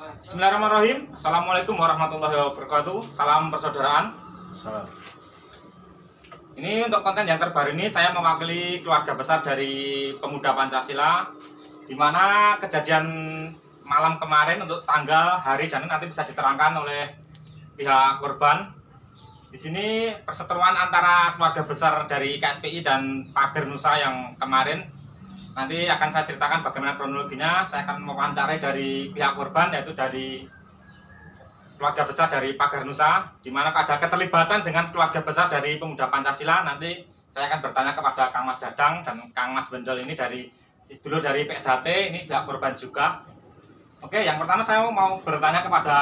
Bismillahirrahmanirrahim. Assalamualaikum warahmatullahi wabarakatuh. Salam persaudaraan. Salam. Ini untuk konten yang terbaru ini saya mewakili keluarga besar dari Pemuda Pancasila, di mana kejadian malam kemarin untuk tanggal, hari, dan nanti bisa diterangkan oleh pihak korban. Di sini perseteruan antara keluarga besar dari KSPI dan Pagar Nusa yang kemarin. Nanti akan saya ceritakan bagaimana kronologinya. Saya akan mewawancarai dari pihak korban, yaitu dari keluarga besar dari Pagar Nusa, di mana ada keterlibatan dengan keluarga besar dari Pemuda Pancasila. Nanti saya akan bertanya kepada Kang Mas Dadang dan Kang Mas Bendol ini dulu dari PSHT, ini pihak korban juga. Oke, yang pertama saya mau bertanya kepada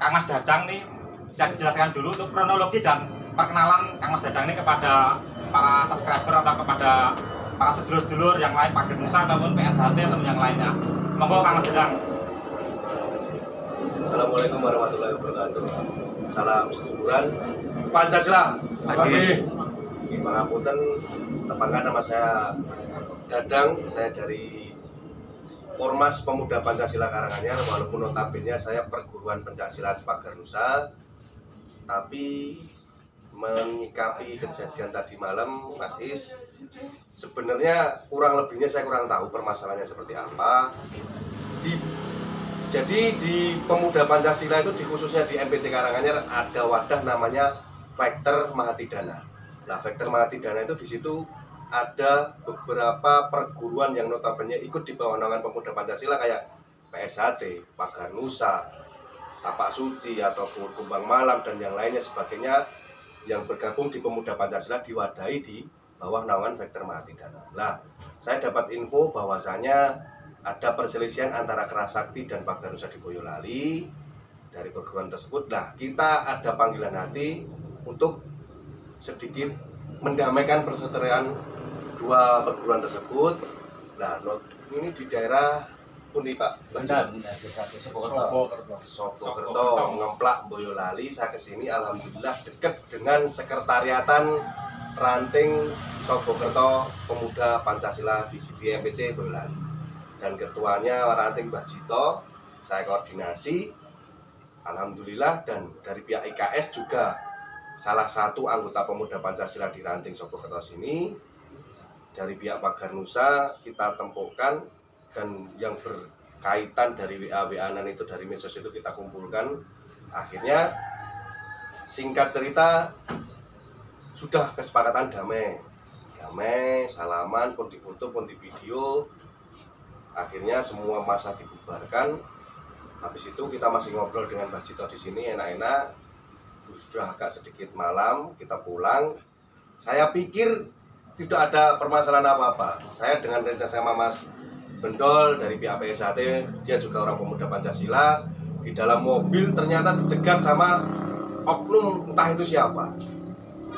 Kang Mas Dadang nih, bisa dijelaskan dulu untuk kronologi dan perkenalan Kang Mas Dadang ini kepada para subscriber atau kepada para sedulur-sedulur yang lain Pagar Nusa ataupun PSHT atau yang lainnya. Monggo Kang Mas Dadang. Assalamualaikum warahmatullahi wabarakatuh. Salam seduluran Pancasila. Pagi. Pangapunten, tepangkan nama saya Dadang. Saya dari Ormas Pemuda Pancasila Karanganyar. Walaupun notabene saya perguruan Pencaksilat Pagar Nusa, tapi menyikapi kejadian tadi malam, Mas Is, sebenarnya kurang lebihnya saya kurang tahu permasalahannya seperti apa. Jadi di Pemuda Pancasila itu, khususnya di MPC Karanganyar, ada wadah namanya Vektor Mahatidana. Nah, Vektor Mahatidana itu di situ ada beberapa perguruan yang notabene ikut di bawah naungan Pemuda Pancasila kayak PSHT, Pagar Nusa, Tapak Suci atau Kumbang Malam dan yang lainnya sebagainya yang bergabung di Pemuda Pancasila diwadahi di bawah naungan Vektor Mahatidana. Nah, saya dapat info bahwasanya ada perselisihan antara Kerasakti dan Pagar Nusa di Boyolali dari perguruan tersebut. Nah, kita ada panggilan hati untuk sedikit mendamaikan perseteruan dua perguruan tersebut. Nah, ini di daerah pundi Pak? Sopokerto, Ngemplak, Boyolali. Saya kesini alhamdulillah dekat dengan sekretariatan ranting Sopokerto Pemuda Pancasila di MPC Boyolali. Dan ketuanya ranting Mbak Jito, saya koordinasi. Alhamdulillah, dan dari pihak IKS juga salah satu anggota Pemuda Pancasila di ranting Sopokerto sini. Dari pihak Pagar Nusa kita tempuhkan, dan yang berkaitan dari WA-WA-an itu dari medsos itu kita kumpulkan. Akhirnya singkat cerita sudah kesepakatan damai, salaman, pun di foto, pun di video. Akhirnya semua masa dibubarkan. Habis itu kita masih ngobrol dengan Mbak Jito di sini enak-enak. Sudah agak sedikit malam, kita pulang. Saya pikir tidak ada permasalahan apa-apa. Saya dengan rencana sama Mas Bendol dari pihak PSHT, dia juga orang Pemuda Pancasila. Di dalam mobil ternyata dicegat sama oknum entah itu siapa.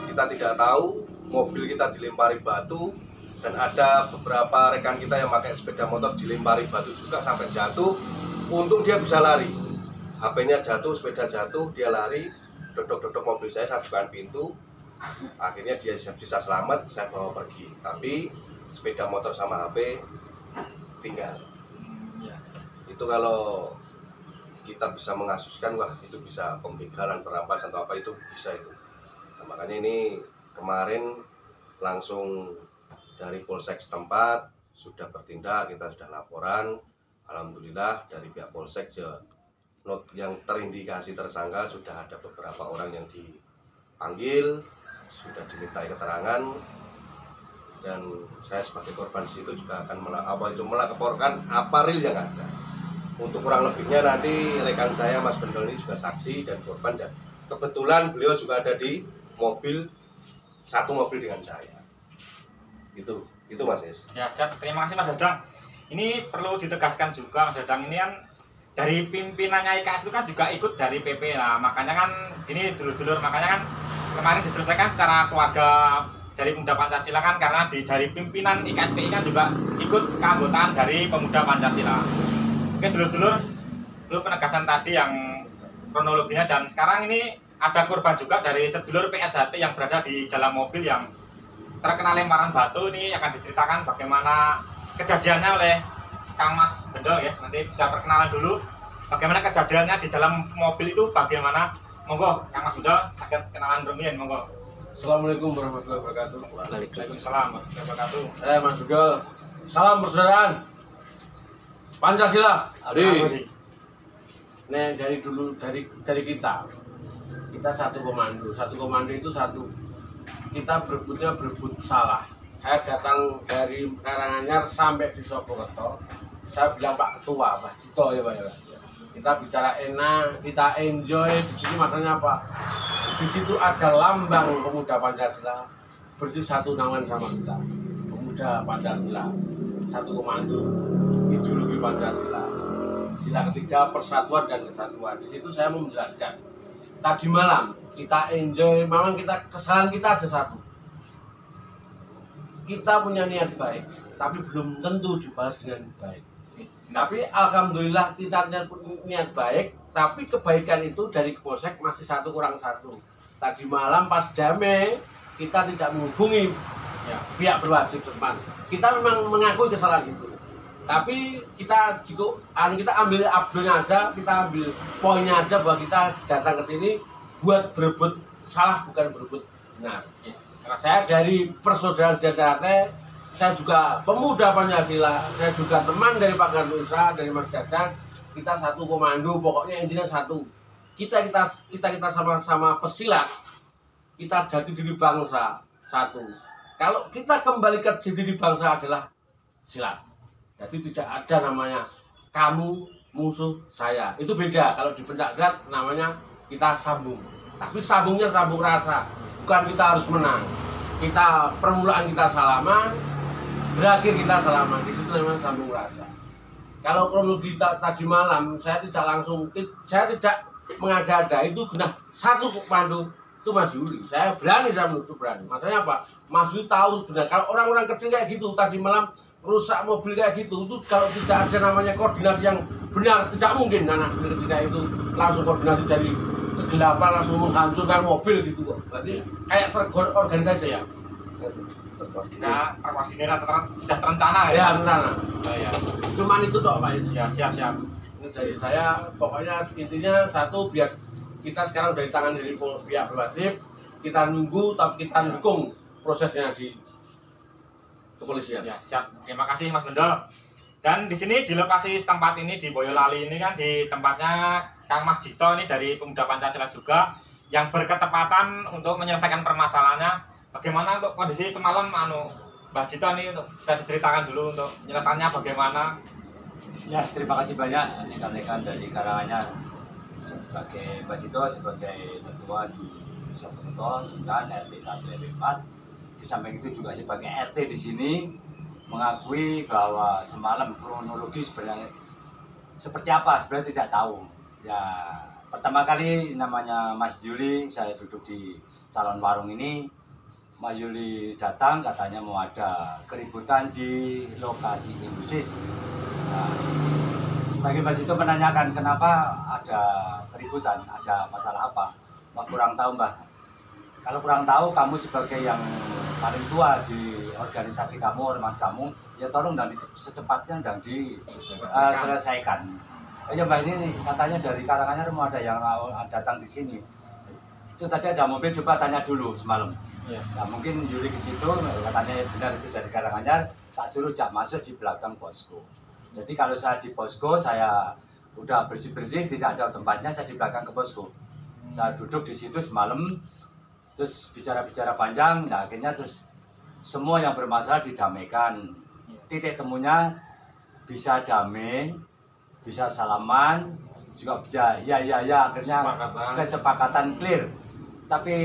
Kita tidak tahu, mobil kita dilempari batu, dan ada beberapa rekan kita yang pakai sepeda motor dilempari batu juga sampai jatuh. Untung dia bisa lari. HP-nya jatuh, sepeda jatuh, dia lari, dodok-dodok mobil saya bukain pintu. Akhirnya dia bisa selamat, saya bawa pergi. Tapi sepeda motor sama HP tinggal. Itu kalau kita bisa mengasuskan, wah itu bisa pembegalan, perampasan atau apa, itu bisa itu. Nah, makanya ini kemarin langsung dari Polsek setempat sudah bertindak, kita sudah laporan. Alhamdulillah dari pihak Polsek yang terindikasi tersangka sudah ada beberapa orang yang dipanggil, sudah dimintai keterangan, dan saya sebagai korban situ juga akan melaporkan apa real yang ada. Untuk kurang lebihnya nanti rekan saya Mas Bendol ini juga saksi dan korban, dan kebetulan beliau juga ada di mobil, satu mobil dengan saya. Itu Mas Is. Ya, siap. Terima kasih Mas Dadang. Ini perlu ditegaskan juga Mas Dadang, ini kan dari pimpinannya IKS itu kan juga ikut dari PP lah. Makanya kan ini dulur-dulur, makanya kan kemarin diselesaikan secara keluarga dari Pemuda Pancasila kan, karena dari pimpinan IKSPI kan juga ikut keanggotaan dari Pemuda Pancasila. Oke dulur-dulur, itu penegasan tadi yang kronologinya. Dan sekarang ini ada korban juga dari sedulur PSHT yang berada di dalam mobil yang terkena lemparan batu. Ini akan diceritakan bagaimana kejadiannya oleh Kang Mas Bendol ya. Nanti bisa perkenalan dulu. bagaimana kejadiannya di dalam mobil itu bagaimana? Monggo Kang Mas Budal sakit kenalan rumiyin monggo. Assalamualaikum warahmatullahi wabarakatuh. Waalaikumsalam warahmatullahi wabarakatuh. Saya Mas Budal. Salam persaudaraan. Pancasila. Adi. Nah, dari dulu dari kita satu komando. Satu komando itu satu. Kita berebut salah. Saya datang dari Karanganyar sampai di Sogokerto. Saya bilang Pak Ketua, Pak Cito ya Pak ya. Kita bicara enak, kita enjoy. Di sini masalahnya apa? Di situ ada lambang pemuda Pancasila bersatu naungan sama kita. Pemuda Pancasila, satu komando, ideologi Pancasila. Sila ketiga persatuan dan kesatuan. Di situ saya mau menjelaskan. Tadi malam kita enjoy, memang kesalahan kita ada satu. Kita punya niat baik, tapi belum tentu dibalas dengan baik. Tapi alhamdulillah kita niat baik, tapi kebaikan itu dari Polsek masih 1 kurang 1. Tadi malam pas damai kita tidak menghubungi pihak berwajib setempat. Kita memang mengakui kesalahan itu. Tapi kita ambil abdulnya aja, kita ambil poinnya aja bahwa kita datang ke sini buat berebut salah bukan berebut benar. Saya dari persaudaraan Jakarta, saya juga pemuda Pancasila, saya juga teman dari Pak Garnusa, dari Mas Dadang. Kita satu komando, pokoknya intinya satu. Kita sama-sama pesilat, kita jati diri bangsa satu. Kalau kita kembali ke jati diri bangsa adalah silat. Jadi tidak ada namanya kamu musuh saya. Itu beda. Kalau di pencak silat namanya kita sambung. Tapi sambungnya sambung rasa. Bukan kita harus menang. Kita permulaan kita salaman, berakhir kita salaman. Di situ namanya sambung rasa. Kalau kronologi tadi malam saya tidak mengada-ada. Itu benar satu komando itu Mas Yuli. Saya menutup berani. Maksudnya apa? Mas Yuli tahu benar. Kalau orang-orang kecil kayak gitu tadi malam rusak mobil kayak gitu, itu kalau tidak ada namanya koordinasi yang benar, tidak mungkin anak kecil kayak itu langsung koordinasi dari kegelapan langsung menghancurkan mobil gitu kok. Berarti kayak terorganisasi ya. Sudah terencana ya? Ya, terencana. Ya. Cuman itu toh Pak Is. Ya, siap. Ini dari saya, pokoknya intinya satu, biar kita sekarang dari tangan dari pihak berwajib, kita nunggu tapi kita dukung prosesnya di kepolisian. Ya, siap. Terima kasih Mas Bendol. Dan di sini di lokasi setempat ini di Boyolali ini kan di tempatnya Kang Mas Jito ini dari Pemuda Pancasila juga yang berketepatan untuk menyelesaikan permasalahannya. Bagaimana untuk kondisi semalam Mbak Jito ini untuk bisa diceritakan dulu untuk penyelesaiannya bagaimana? Ya, terima kasih banyak rekan-rekan dari Karanganyar sebagai Mbak Jito sebagai ketua di Sogokerto dan RT 1 RW 4. Di samping itu juga sebagai RT di sini mengakui bahwa semalam kronologi sebenarnya seperti apa sebenarnya tidak tahu. Ya, pertama kali namanya Mas Yuli, saya duduk di calon warung ini. Mas Yuli datang katanya mau ada keributan di lokasi Indusis. Nah, sebagai Mbak Jito menanyakan kenapa ada keributan, ada masalah apa? Mbak kurang tahu Mbak. Kalau kurang tahu, kamu sebagai yang paling tua di organisasi kamu, ormas kamu, ya tolong dan secepatnya dan diselesaikan. Ya Mbak, ini katanya dari Karanganyar mau ada yang datang di sini. Itu tadi ada mobil, coba tanya dulu semalam. Ya. Nah mungkin Yuli ke situ, katanya benar itu dari Karanganyar, tak suruh jak masuk di belakang posko. Jadi kalau saya di posko, saya udah bersih-bersih, tidak ada tempatnya, saya di belakang ke posko. Saya duduk di situ semalam, terus bicara-bicara panjang, nah akhirnya terus semua yang bermasalah didamaikan. Titik temunya bisa damai, bisa salaman, juga bisa ya akhirnya kesepakatan clear. Tapi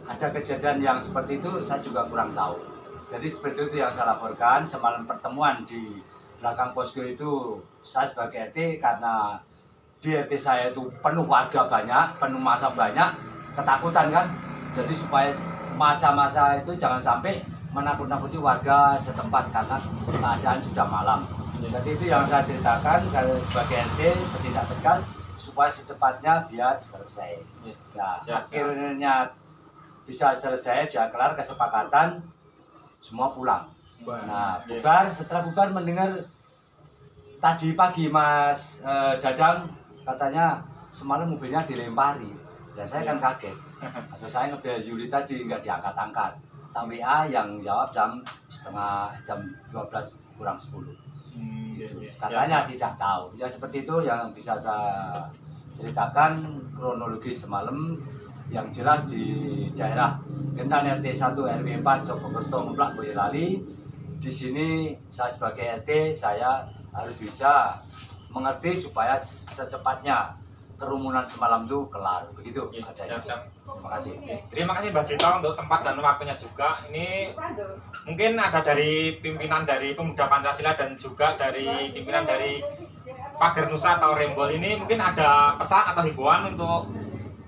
ada kejadian yang seperti itu saya juga kurang tahu. Jadi seperti itu yang saya laporkan. Semalam pertemuan di belakang posko itu saya sebagai RT, karena di RT saya itu penuh warga banyak, penuh massa banyak, ketakutan kan. Jadi supaya masa-masa itu jangan sampai menakut-nakuti warga setempat karena keadaan sudah malam. Jadi itu yang saya ceritakan, saya sebagai RT bertindak tegas supaya secepatnya biar selesai. Nah, akhirnya bisa selesai, bisa kelar kesepakatan, semua pulang. Nah, bubar, setelah bubar mendengar tadi pagi Mas Dadang katanya semalam mobilnya dilempari. Dan saya kan kaget. Atau saya ngebel Yuli tadi nggak diangkat-angkat. Tak WA yang jawab jam 12 kurang 10. Katanya tidak tahu. Ya seperti itu yang bisa saya ceritakan kronologi semalam. Yang jelas di daerah Kendan RT 1 RW 4 Sogokerto Ngeplak Boyolali. Di sini saya sebagai RT saya harus bisa mengerti supaya secepatnya kerumunan semalam itu kelar. Begitu adanya. Siap. Terima kasih. Terima kasih Mbak Cito untuk tempat dan waktunya juga. Ini mungkin ada dari pimpinan dari Pemuda Pancasila dan juga dari pimpinan dari Pagar Nusa atau Rembol ini mungkin ada pesan atau himbauan untuk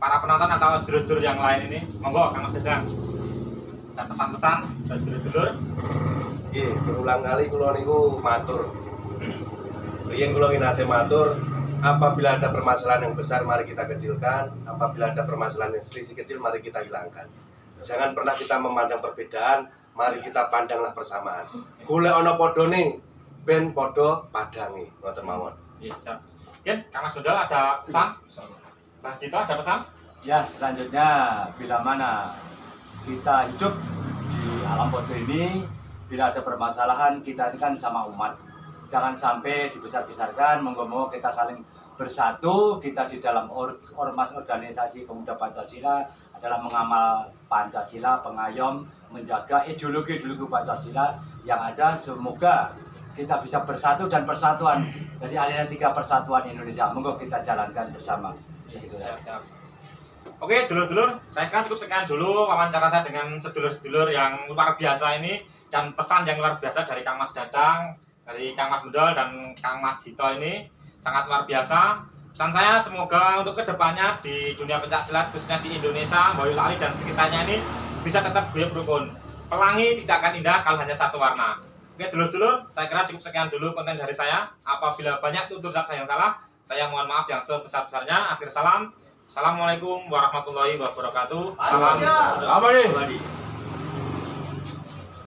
para penonton atau sedulur-sedulur yang lain ini. Monggo Kang Mas Dedang. Ada pesan-pesan dari sedulur-sedulur. Nggih, berulang kali kula niku matur. Riyen kula nate matur, apabila ada permasalahan yang besar mari kita kecilkan, apabila ada permasalahan yang selisih kecil mari kita hilangkan. Jangan pernah kita memandang perbedaan, mari kita pandanglah persamaan. Golek ana padane ben padha padange, ngoten mawon. Iya, siap. Mungkin Kang Mas Bedol ada pesan? Mbak Cito ada pesan? Ya, selanjutnya bila mana kita hidup di alam foto ini, bila ada permasalahan kita ini kan sama umat. Jangan sampai dibesar-besarkan, monggo-monggo kita saling bersatu, kita di dalam ormas organisasi Pemuda Pancasila adalah mengamal Pancasila, pengayom, menjaga ideologi-ideologi Pancasila yang ada. Semoga kita bisa bersatu dan persatuan. Jadi aliran 3 persatuan Indonesia, monggo kita jalankan bersama. Siap. Oke, dulur-dulur, saya kan cukup sekian dulu wawancara saya dengan sedulur-sedulur yang luar biasa ini dan pesan yang luar biasa dari Kang Mas Dadang, dari Kang Mas Bedol dan Kang Mas Cito ini sangat luar biasa. Pesan saya semoga untuk kedepannya di dunia pencaksilat khususnya di Indonesia, Boyolali dan sekitarnya ini bisa tetap guyup rukun. Pelangi tidak akan indah kalau hanya satu warna. Oke, dulur-dulur, saya kira cukup sekian dulu konten dari saya. Apabila banyak tutur kata yang salah, saya mohon maaf yang sebesar-besarnya. Akhir salam. Assalamualaikum warahmatullahi wabarakatuh. Salam.